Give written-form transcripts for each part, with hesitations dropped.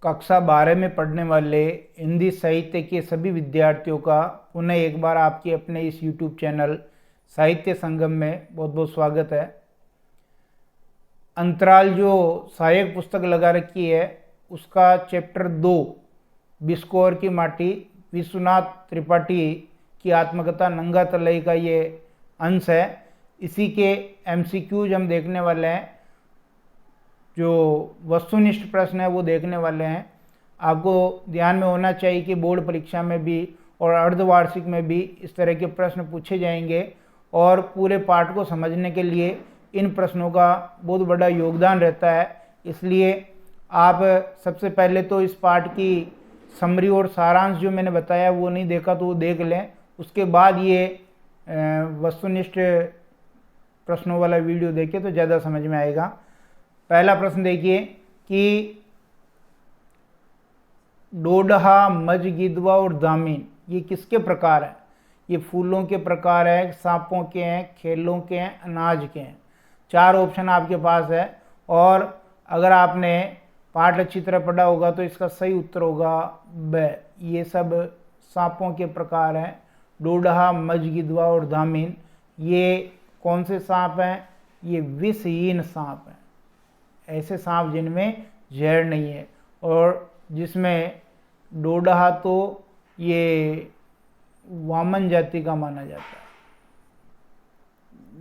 कक्षा 12 में पढ़ने वाले हिंदी साहित्य के सभी विद्यार्थियों का पुनः एक बार आपके अपने इस YouTube चैनल साहित्य संगम में बहुत बहुत स्वागत है। अंतराल जो सहायक पुस्तक लगा रखी है उसका चैप्टर 2 बिस्कोर की माटी विश्वनाथ त्रिपाठी की आत्मकथा नंगा तलई का ये अंश है। इसी के MCQs हम देखने वाले हैं। जो वस्तुनिष्ठ प्रश्न है वो देखने वाले हैं। आपको ध्यान में होना चाहिए कि बोर्ड परीक्षा में भी और अर्धवार्षिक में भी इस तरह के प्रश्न पूछे जाएंगे और पूरे पाठ को समझने के लिए इन प्रश्नों का बहुत बड़ा योगदान रहता है। इसलिए आप सबसे पहले तो इस पाठ की समरी और सारांश जो मैंने बताया वो नहीं देखा तो वो देख लें। उसके बाद ये वस्तुनिष्ठ प्रश्नों वाला वीडियो देखें तो ज़्यादा समझ में आएगा। पहला प्रश्न देखिए कि डोडहा, मज, गिद्धवा और दामिन ये किसके प्रकार हैं? ये फूलों के प्रकार है, सांपों के हैं, खेलों के हैं, अनाज के हैं। 4 ऑप्शन आपके पास है और अगर आपने पाठ अच्छी तरह पढ़ा होगा तो इसका सही उत्तर होगा ब। ये सब सांपों के प्रकार हैं। डोडहा, मज, गिद्धवा और दामिन ये कौन से सांप हैं? ये विषहीन सांप हैं। ऐसे सांप जिनमें जहर नहीं है। और जिसमें डोडहा तो ये वामन जाति का माना जाता है।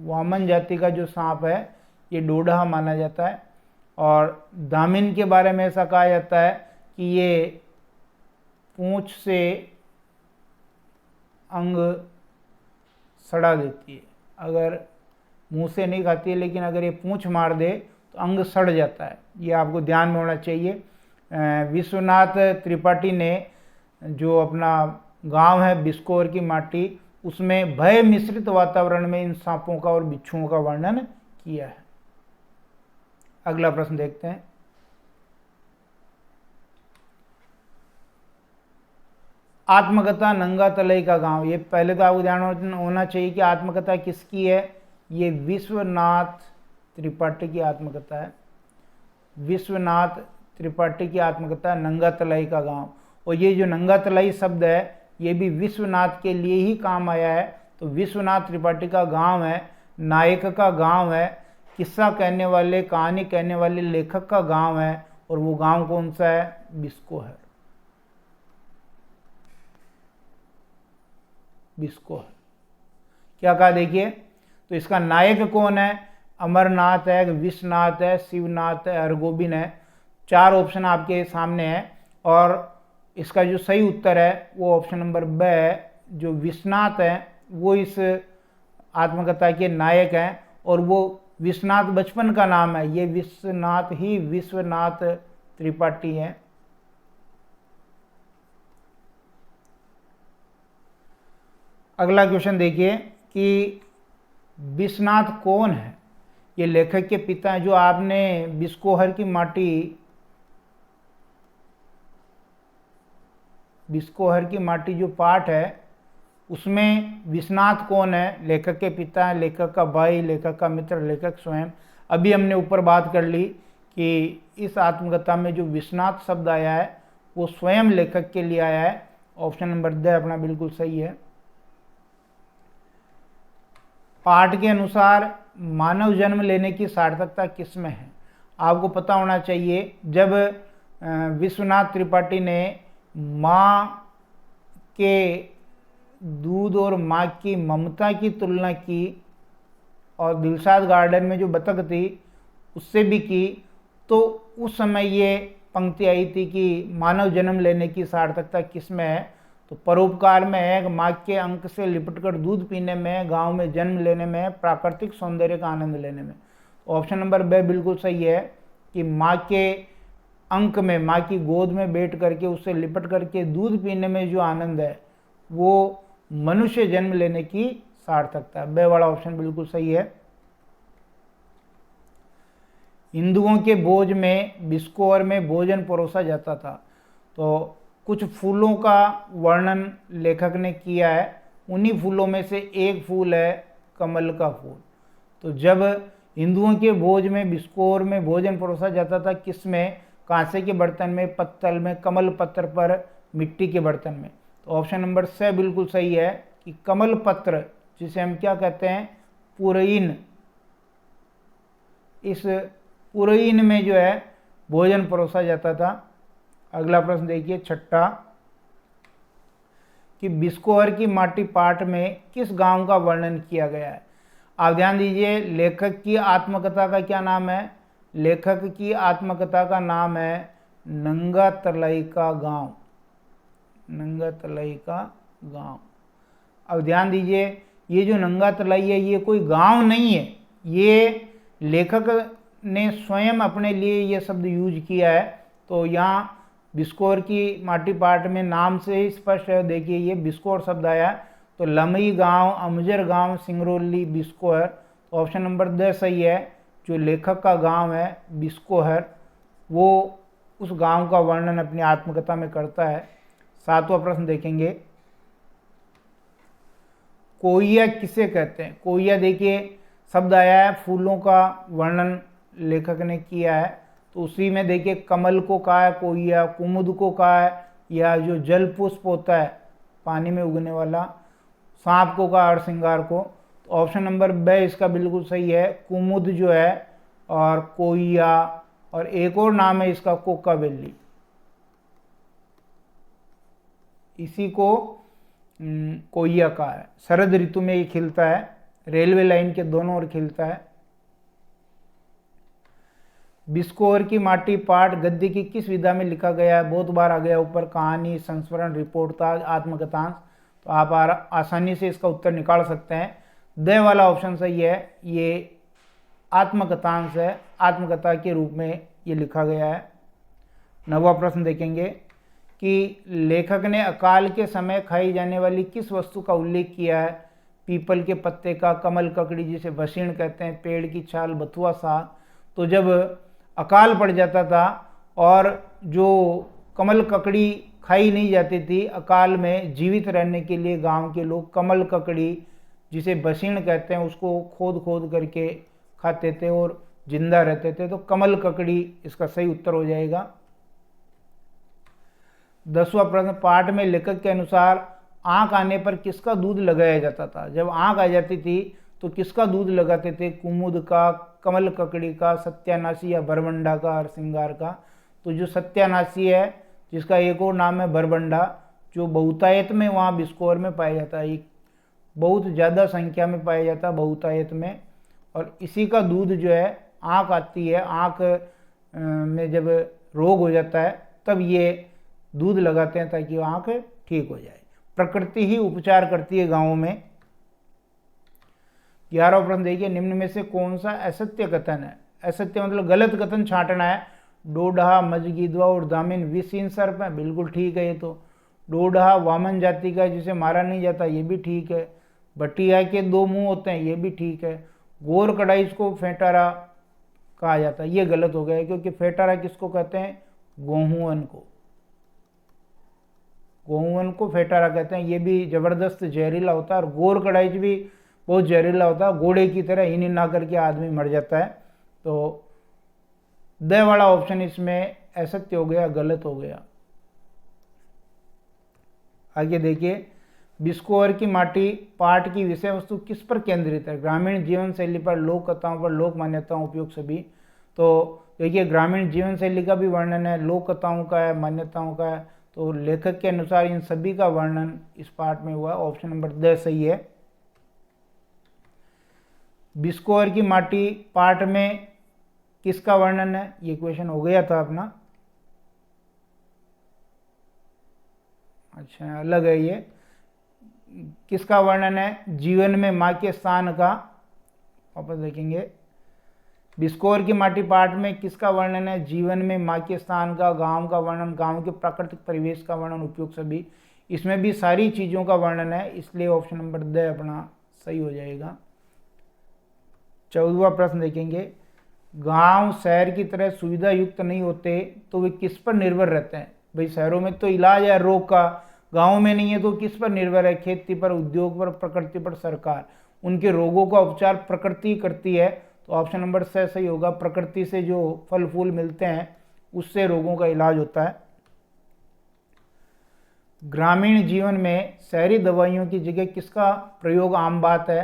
वामन जाति का जो सांप है ये डोडहा माना जाता है। और दामिन के बारे में ऐसा कहा जाता है कि ये पूंछ से अंग सड़ा देती है। अगर मुंह से नहीं खाती है लेकिन अगर ये पूंछ मार दे तो अंग सड़ जाता है। ये आपको ध्यान में होना चाहिए। विश्वनाथ त्रिपाठी ने जो अपना गांव है बिस्कोर की माटी उसमें भय मिश्रित वातावरण में इन सांपों का और बिच्छुओं का वर्णन किया है। अगला प्रश्न देखते हैं। आत्मकथा नंगा तलई का गांव। ये पहले तो आपको ध्यान होना चाहिए कि आत्मकथा किसकी है। ये विश्वनाथ त्रिपाठी की आत्मकथा है। विश्वनाथ त्रिपाठी की आत्मकथा नंगा तलई का गांव। और ये जो नंगा तलई शब्द है ये भी विश्वनाथ के लिए ही काम आया है। तो विश्वनाथ त्रिपाठी का गांव है, नायक का गांव है, किस्सा कहने वाले, कहानी कहने वाले लेखक का गांव है। और वो गांव कौन सा है? बिस्कोहर। बिस्कोहर। क्या कहा देखिए, तो इसका नायक कौन है? अमरनाथ है, विश्वनाथ है, शिवनाथ है, हरगोबिंद है। 4 ऑप्शन आपके सामने है और इसका जो सही उत्तर है वो ऑप्शन नंबर ब है। जो विश्वनाथ है वो इस आत्मकथा के नायक हैं और वो विश्वनाथ बचपन का नाम है। ये विश्वनाथ ही विश्वनाथ त्रिपाठी हैं। अगला क्वेश्चन देखिए कि विश्वनाथ कौन है? ये लेखक के पिता हैं। जो आपने बिस्कोहर की माटी, बिस्कोहर की माटी जो पाठ है उसमें विश्वनाथ कौन है? लेखक के पिता हैं, लेखक का भाई, लेखक का मित्र, लेखक स्वयं। अभी हमने ऊपर बात कर ली कि इस आत्मकथा में जो विश्वनाथ शब्द आया है वो स्वयं लेखक के लिए आया है। ऑप्शन नंबर द अपना बिल्कुल सही है। पाठ के अनुसार मानव जन्म लेने की सार्थकता किसमें है? आपको पता होना चाहिए जब विश्वनाथ त्रिपाठी ने माँ के दूध और माँ की ममता की तुलना की और दिलशाद गार्डन में जो बतख थी उससे भी की, तो उस समय ये पंक्ति आई थी कि मानव जन्म लेने की सार्थकता किसमें है? तो परोपकार में है, माँ के अंक से लिपटकर दूध पीने में, गांव में जन्म लेने में, प्राकृतिक सौंदर्य का आनंद लेने में। ऑप्शन नंबर ब बिल्कुल सही है कि माँ के अंक में, माँ की गोद में बैठ करके उससे लिपट करके दूध पीने में जो आनंद है वो मनुष्य जन्म लेने की सार्थकता है। ब वाला ऑप्शन बिल्कुल सही है। हिंदुओं के भोज में बिस्कोहर में भोजन परोसा जाता था। तो कुछ फूलों का वर्णन लेखक ने किया है। उन्हीं फूलों में से एक फूल है कमल का फूल। तो जब हिंदुओं के भोज में बिस्कोहर में भोजन परोसा जाता था किसमें? कांसे के बर्तन में, पत्तल में, कमल पत्र पर, मिट्टी के बर्तन में। तो ऑप्शन नंबर सी बिल्कुल सही है कि कमल पत्र, जिसे हम क्या कहते हैं, पुरईन, इस पुरईन में जो है भोजन परोसा जाता था। अगला प्रश्न देखिए, छठा, कि बिस्कोहर की माटी पाठ में किस गांव का वर्णन किया गया है। आप ध्यान दीजिए, लेखक की आत्मकथा का क्या नाम है? लेखक की आत्मकथा का नाम है नंगा तलाई का गांव, नंगा तलाई का गांव। अब ध्यान दीजिए, ये जो नंगा तलाई है ये कोई गांव नहीं है, ये लेखक ने स्वयं अपने लिए ये शब्द यूज किया है। तो यहाँ बिस्कोर की माटी पाठ में नाम से ही स्पष्ट है, देखिए ये बिस्कोर शब्द आया। तो लमई गांव, अमजर गांव, सिंगरौली, बिस्कोहर। तो ऑप्शन नंबर द सही है। जो लेखक का गांव है बिस्कोहर, वो उस गांव का वर्णन अपनी आत्मकथा में करता है। सातवां प्रश्न देखेंगे, कोइया किसे कहते हैं? कोइया देखिए शब्द आया है, फूलों का वर्णन लेखक ने किया है। तो उसी में देखिए कमल को कहा है कोइया, कुमुद को कहा है, या जो जल पुष्प होता है पानी में उगने वाला, सांप को कहा, हरसिंगार को। तो ऑप्शन नंबर ब इसका बिल्कुल सही है, कुमुद जो है, और कोइया, और एक और नाम है इसका कोकाबेली। इसी को कोइया कहा है। शरद ऋतु में ये खिलता है, रेलवे लाइन के दोनों ओर खिलता है। बिस्कोहर की माटी पाठ गद्य की किस विधा में लिखा गया है? बहुत बार आ गया ऊपर, कहानी, संस्मरण, रिपोर्टाज, आत्मकथांश। तो आप आसानी से इसका उत्तर निकाल सकते हैं। द वाला ऑप्शन सही है, ये आत्मकथांश है, आत्मकथा के रूप में ये लिखा गया है। नौवां प्रश्न देखेंगे कि लेखक ने अकाल के समय खाई जाने वाली किस वस्तु का उल्लेख किया है? पीपल के पत्ते का, कमल ककड़ी जिसे वसीण कहते हैं, पेड़ की छाल, बथुआ साग। तो जब अकाल पड़ जाता था और जो कमल ककड़ी खाई नहीं जाती थी, अकाल में जीवित रहने के लिए गांव के लोग कमल ककड़ी जिसे बसीण कहते हैं उसको खोद खोद करके खाते थे और जिंदा रहते थे। तो कमल ककड़ी इसका सही उत्तर हो जाएगा। 10वां प्रश्न, पाठ में लेखक के अनुसार आंख आने पर किसका दूध लगाया जाता था? जब आंख आ जाती थी तो किसका दूध लगाते थे? कुमुद का, कमल ककड़ी का, सत्यानाशी या बरबंडा का, हरसिंगार का। तो जो सत्यानाशी है, जिसका एक और नाम है बरबंडा, जो बहुतायत में वहाँ बिस्कोहर में पाया जाता है, बहुत ज़्यादा संख्या में पाया जाता है बहुतायत में, और इसी का दूध जो है, आँख आती है, आँख में जब रोग हो जाता है तब ये दूध लगाते हैं ताकि आँख ठीक हो जाए। प्रकृति ही उपचार करती है गाँवों में। 11वां प्रश्न देखिए, निम्न में से कौन सा असत्य कथन है? असत्य मतलब गलत कथन छांटना है। डोडहा, मजगीदवा और दामिन विषहीन सर्प है, बिल्कुल ठीक है ये तो। डोडहा वामन जाति का जिसे मारा नहीं जाता, ये भी ठीक है। बटिया के 2 मुंह होते हैं, ये भी ठीक है। गोर कड़ाई को फेटारा कहा जाता है, ये गलत हो गया है, क्योंकि फेटारा किसको कहते हैं? गोहुअन को, गोहुअन को फेटारा कहते हैं। ये भी जबरदस्त जहरीला होता है, और गोर कड़ाई भी बहुत जहरीला होता है, घोड़े की तरह हिन ना करके आदमी मर जाता है। तो द वाला ऑप्शन इसमें असत्य हो गया, गलत हो गया। आगे देखिए, बिस्कोहर की माटी पाठ की विषय वस्तु किस पर केंद्रित है? ग्रामीण जीवन शैली पर, लोक कथाओं पर, लोक मान्यताओं, उपयोग सभी। तो देखिए ग्रामीण जीवन शैली का भी वर्णन है, लोक कथाओं का है, मान्यताओं का है। तो लेखक के अनुसार इन सभी का वर्णन इस पाठ में हुआ। ऑप्शन नंबर द सही है। बिस्कोहर की माटी पाठ में किसका वर्णन है? ये क्वेश्चन हो गया था अपना, अच्छा अलग है ये। किसका वर्णन है? जीवन में माँ के स्थान का। वापस देखेंगे, बिस्कोहर की माटी पाठ में किसका वर्णन है? जीवन में माँ के स्थान का, गांव का वर्णन, गांव के प्राकृतिक परिवेश का वर्णन, उपयोग सभी। इसमें भी सारी चीज़ों का वर्णन है, इसलिए ऑप्शन नंबर द अपना सही हो जाएगा। 14वां प्रश्न देखेंगे, गांव शहर की तरह सुविधा युक्त नहीं होते तो वे किस पर निर्भर रहते हैं? भाई शहरों में तो इलाज है रोग का, गांव में नहीं है तो किस पर निर्भर है? खेती पर, उद्योग पर, प्रकृति पर, सरकार। उनके रोगों का उपचार प्रकृति करती है। तो ऑप्शन नंबर 6 सही होगा। प्रकृति से जो फल फूल मिलते हैं उससे रोगों का इलाज होता है। ग्रामीण जीवन में शहरी दवाइयों की जगह किसका प्रयोग आम बात है?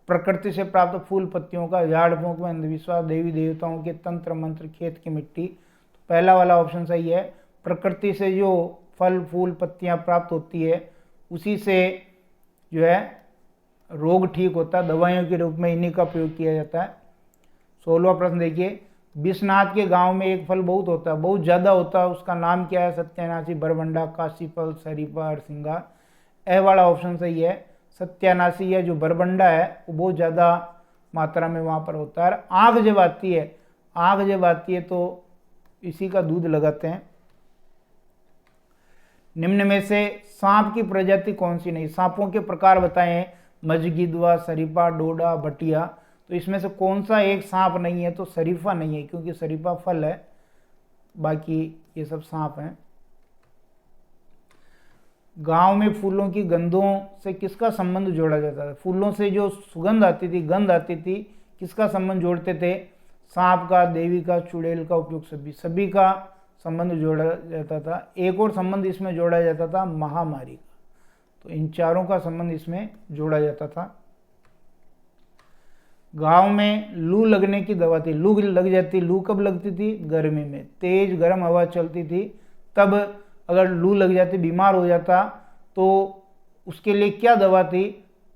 प्रकृति से प्राप्त फूल पत्तियों का, झाड़ फूंक में अंधविश्वास, देवी देवताओं के तंत्र मंत्र, खेत की मिट्टी। तो पहला वाला ऑप्शन सही है। प्रकृति से जो फल फूल पत्तियां प्राप्त होती है उसी से जो है रोग ठीक होता है, दवाइयों के रूप में इन्हीं का प्रयोग किया जाता है। 16वां प्रश्न देखिए, विश्वनाथ के गांव में एक फल बहुत होता है, बहुत ज़्यादा होता है, उसका नाम क्या है? सत्यानाशी, बरबंडा, काशी फल, शरीफा, हरसिंगार। ए वाला ऑप्शन सही है। सत्यानाशी है जो बरबंडा है वो बहुत ज़्यादा मात्रा में वहाँ पर होता है। आग जब आती है, आग जब आती है तो इसी का दूध लगाते हैं। निम्न में से सांप की प्रजाति कौन सी नहीं? सांपों के प्रकार बताएं, मजगिदवा, शरीफा, डोडा, भटिया। तो इसमें से कौन सा एक सांप नहीं है? तो शरीफा नहीं है, क्योंकि शरीफा फल है, बाकी ये सब सांप हैं। गांव में फूलों की गंधों से किसका संबंध जोड़ा जाता था? फूलों से जो सुगंध आती थी, गंध आती थी, किसका संबंध जोड़ते थे? सांप का, देवी का, चुड़ैल का, उपयुक्त सभी का संबंध जोड़ा जाता था। एक और संबंध इसमें जोड़ा जाता था, महामारी का। तो इन चारों का संबंध इसमें जोड़ा जाता था। गांव में लू लगने की दवा थी। लू लग जाती, लू कब लगती थी? गर्मी में, तेज गर्म हवा चलती थी, तब अगर लू लग जाती, बीमार हो जाता, तो उसके लिए क्या दवा थी?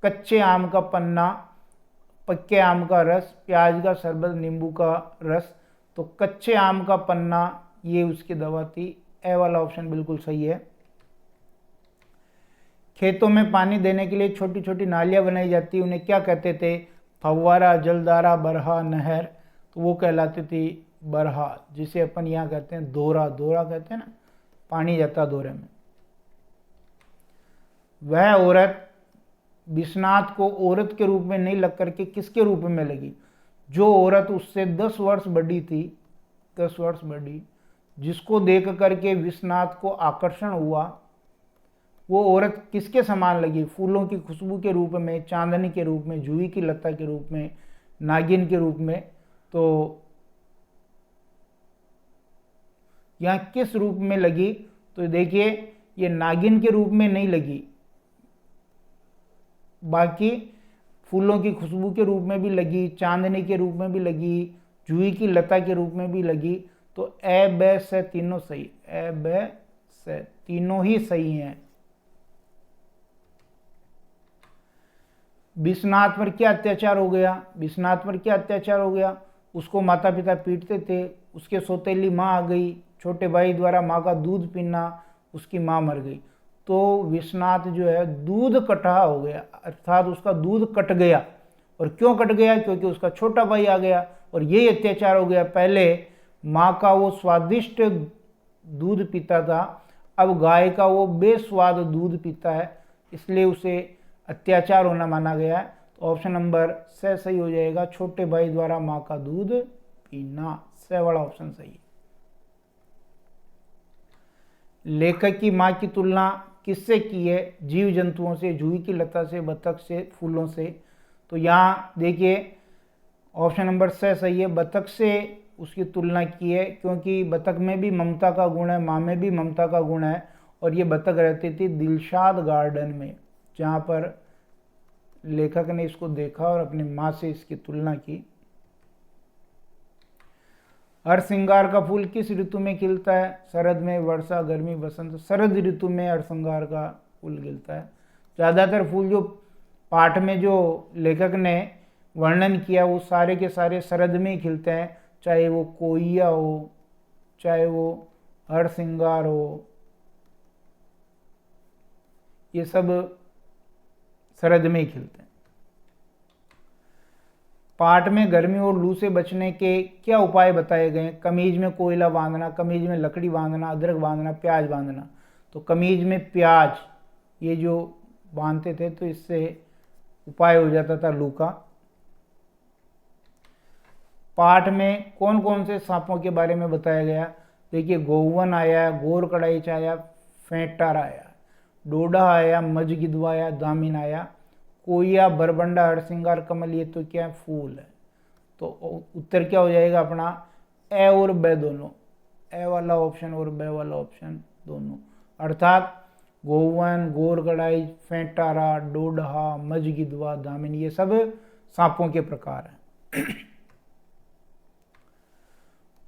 कच्चे आम का पन्ना, पक्के आम का रस, प्याज का शरबत, नींबू का रस। तो कच्चे आम का पन्ना ये उसकी दवा थी। ए वाला ऑप्शन बिल्कुल सही है। खेतों में पानी देने के लिए छोटी छोटी नालियां बनाई जाती, उन्हें क्या कहते थे? फव्वारा, जलधारा, बरहा, नहर। तो वो कहलाती थी बरहा, जिसे अपन यहाँ कहते हैं दोरा। दोरा कहते हैं ना, पानी जाता दोरे में। वह औरत विश्वनाथ को औरत के रूप में नहीं लग करके किसके रूप में लगी? जो औरत उससे 10 वर्ष बड़ी थी, 10 वर्ष बड़ी, जिसको देख करके विश्वनाथ को आकर्षण हुआ, वो औरत किसके समान लगी? फूलों की खुशबू के रूप में, चांदनी के रूप में, जूही की लता के रूप में, नागिन के रूप में। तो यहाँ किस रूप में लगी? तो देखिए, ये नागिन के रूप में नहीं लगी, बाकी फूलों की खुशबू के रूप में भी लगी, चांदनी के रूप में भी लगी, जूही की लता के रूप में भी लगी। तो ए ब से तीनों सही, ए ब से तीनों ही सही हैं। विश्वनाथ पर क्या अत्याचार हो गया? विश्वनाथ पर क्या अत्याचार हो गया? उसको माता पिता पीटते थे, उसके सौतेली माँ आ गई, छोटे भाई द्वारा माँ का दूध पीना, उसकी माँ मर गई। तो विश्वनाथ जो है दूध कटहा हो गया, अर्थात उसका दूध कट गया। और क्यों कट गया? क्योंकि उसका छोटा भाई आ गया और यही अत्याचार हो गया। पहले माँ का वो स्वादिष्ट दूध पीता था, अब गाय का वो बेस्वाद दूध पीता है, इसलिए उसे अत्याचार होना माना गया है। तो ऑप्शन नंबर से सही हो जाएगा, छोटे भाई द्वारा माँ का दूध पीना। से वाला ऑप्शन सही है। लेखक की माँ की तुलना किससे की है? जीव जंतुओं से, जूही की लता से, बतख से, फूलों से। तो यहाँ देखिए ऑप्शन नंबर से सही है, बतख से उसकी तुलना की है, क्योंकि बतख में भी ममता का गुण है, माँ में भी ममता का गुण है। और ये बतख रहती थी दिलशाद गार्डन में, जहाँ पर लेखक ने इसको देखा और अपनी माँ से इसकी तुलना की। हरसिंगार का फूल किस ऋतु में खिलता है? शरद में, वर्षा, गर्मी, बसंत। शरद ऋतु में हरसिंगार का फूल खिलता है। ज़्यादातर फूल जो पाठ में जो लेखक ने वर्णन किया वो सारे के सारे शरद में ही खिलते हैं, चाहे वो कोइया हो, चाहे वो हरसिंगार हो, ये सब शरद में ही खिलते हैं। पाठ में गर्मी और लू से बचने के क्या उपाय बताए गए? कमीज में कोयला बांधना, कमीज में लकड़ी बांधना, अदरक बांधना, प्याज बांधना। तो कमीज में प्याज ये जो बांधते थे तो इससे उपाय हो जाता था लू का। पाठ में कौन कौन से सांपों के बारे में बताया गया? देखिए, गोवन आया, गोर कड़ाइच आया, फेंटार आया, डोडा आया, मजगिदवा आया, दामिन आया, कोया, बरबंडा, हरसिंगार, कमल। ये तो क्या फूल है। तो उत्तर क्या हो जाएगा अपना? ए और ब दोनों, ए वाला ऑप्शन और बे वाला ऑप्शन दोनों, अर्थात गोवन, गोरगड़ाई, फेंटारा, डोडहा, मजगिदवा, दामिनी, ये सब सांपों के प्रकार हैं।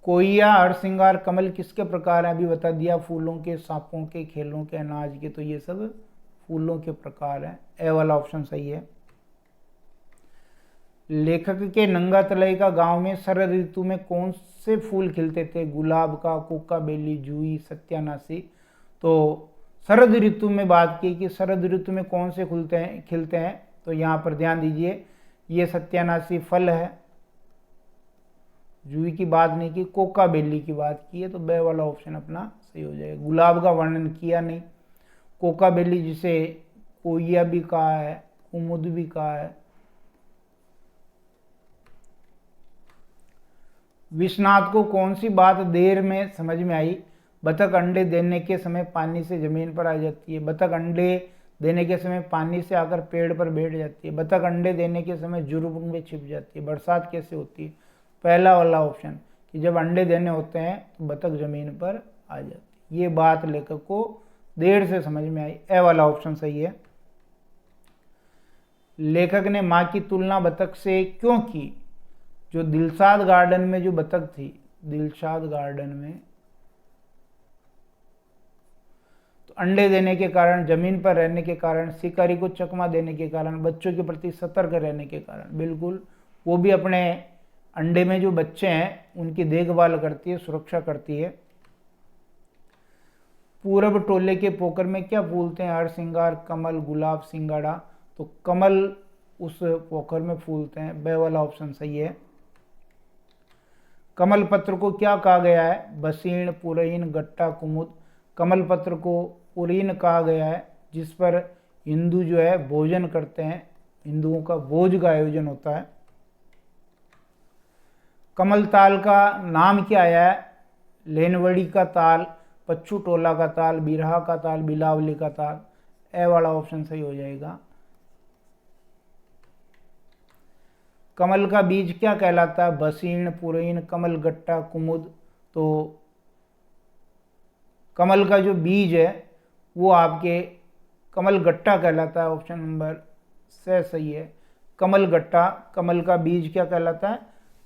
कोइया, हरसिंगार, कमल किसके प्रकार हैं? अभी बता दिया, फूलों के, सांपों के, खेलों के, अनाज के, तो ये सब फूलों के प्रकार हैं। ए वाला ऑप्शन सही है। लेखक के नंगा तलई का गांव में शरद ऋतु में कौन से फूल खिलते थे? गुलाब का, कोका बेली, जूही, सत्यानाशी। तो शरद ऋतु में बात की कि शरद ऋतु में कौन से खिलते हैं, तो यहाँ पर ध्यान दीजिए, ये सत्यानाशी फल है, जूही की बात नहीं की, कोका बेली की बात की है, तो बे वाला ऑप्शन अपना सही हो जाएगा। गुलाब का वर्णन किया नहीं, कोका बेली जिसे कोइया भी कहा है, कुमुद भी कहा है। विश्वनाथ को कौन सी बात देर में समझ में आई? बतख अंडे देने के समय पानी से जमीन पर आ जाती है, बतख अंडे देने के समय पानी से आकर पेड़ पर बैठ जाती है, बतख अंडे देने के समय जुर्म में छिप जाती है, बरसात कैसे होती है? पहला वाला ऑप्शन, कि जब अंडे देने होते हैं तो बतख जमीन पर आ जाती है। ये बात लेखक को देर से समझ में आई, ए वाला ऑप्शन सही है। लेखक ने माँ की तुलना बतख से क्यों की? जो दिलशाद गार्डन में जो बतख थी, दिलशाद गार्डन में, तो अंडे देने के कारण, जमीन पर रहने के कारण, शिकारी को चकमा देने के कारण, बच्चों के प्रति सतर्क रहने के कारण, बिल्कुल वो भी अपने अंडे में जो बच्चे हैं उनकी देखभाल करती है, सुरक्षा करती है। पूरब टोले के पोखर में क्या फूलते हैं? हरसिंगार, कमल, गुलाब, सिंगाड़ा। तो कमल उस पोखर में फूलते हैं, बे वाला ऑप्शन सही है। कमल पत्र को क्या कहा गया है? बसीण, पुरैन, गट्टा, कुमुद। कमल पत्र को पुरीन कहा गया है, जिस पर हिंदू जो है भोजन करते हैं, हिंदुओं का भोज का आयोजन होता है। कमल ताल का नाम क्या आया है? लेनवड़ी का ताल, पच्चू टोला का ताल, बिरहा का ताल, बिलावली का ताल। ए वाला ऑप्शन सही हो जाएगा। कमल का बीज क्या कहलाता है? बसीण, पुरैन, कमल, गट्टा, कुमुद। तो कमल का जो बीज है वो आपके कमल गट्टा कहलाता है, ऑप्शन नंबर से सही है। कमल गट्टा, कमल का बीज क्या कहलाता है?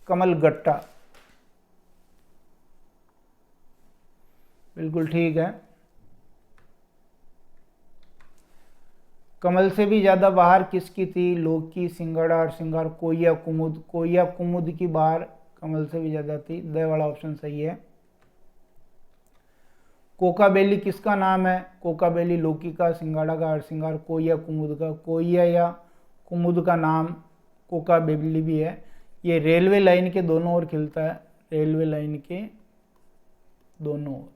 कमल गट्टा, बिल्कुल ठीक है। कमल से भी ज्यादा बहार किसकी थी? लौकी, सिंगाड़ा और सिंगार, कोइया, कुमुद। कोइया कुमुद की बहार कमल से भी ज्यादा थी, द वाला ऑप्शन सही है। कोका बेली किसका नाम है? कोका बेली लौकी का, सिंगाड़ा का, हरसिंगार, कोइया कुमुद का। कोइया या कुमुद का नाम कोका बेली भी है। ये रेलवे लाइन के दोनों ओर खिलता है, रेलवे लाइन के दोनों ओर।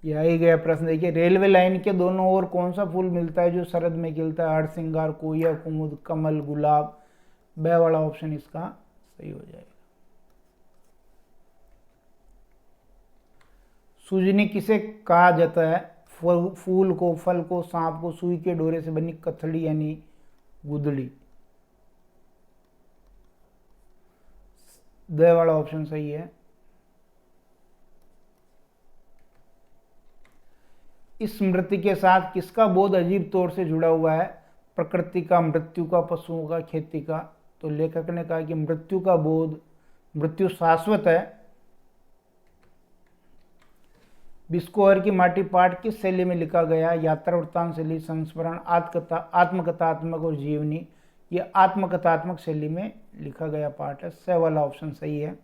यह ही गया प्रश्न, देखिए रेलवे लाइन के दोनों ओर कौन सा फूल मिलता है जो शरद में खिलता है? हरसिंगार, कोइया, कुमुद, कमल, गुलाब। बे वाला ऑप्शन इसका सही हो जाएगा। सूजनी किसे कहा जाता है? फूल को, फल को, सांप को, सुई के डोरे से बनी कथड़ी यानी गुदड़ी। द वाला ऑप्शन सही है। इस स्मृति के साथ किसका बोध अजीब तौर से जुड़ा हुआ है? प्रकृति का, मृत्यु का, पशुओं का, खेती का। तो लेखक ने कहा कि मृत्यु का बोध, मृत्यु शाश्वत है। बिस्कोहर की माटी पाठ किस शैली में लिखा गया? यात्रा वृत्तांत शैली, संस्मरण, आत्मकथात्मक और जीवनी। ये आत्मकथात्मक शैली में लिखा गया पाठ है, स वाला ऑप्शन सही है।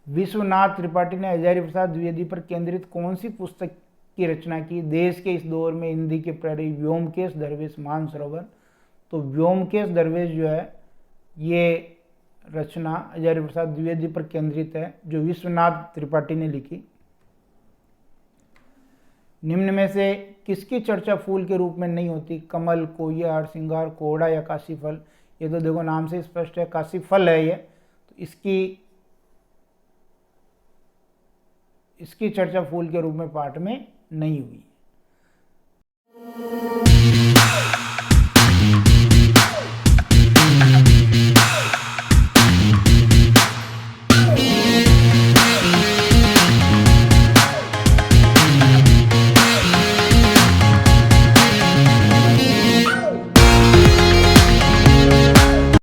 विश्वनाथ त्रिपाठी ने हजारी प्रसाद द्विवेदी पर केंद्रित कौन सी पुस्तक की रचना की? देश के इस दौर में हिंदी के प्रहरी, व्योमकेश दरवेश, मानसरोवर। तो व्योमकेश दरवेश जो है ये रचना हजारी प्रसाद द्विवेदी पर केंद्रित है, जो विश्वनाथ त्रिपाठी ने लिखी। निम्न में से किसकी चर्चा फूल के रूप में नहीं होती? कमल, कोइया, हरसिंगार, कोहड़ा या काशी फल। ये तो देखो नाम से स्पष्ट है, काशी फल है ये। तो इसकी चर्चा फूल के रूप में पाठ में नहीं हुई।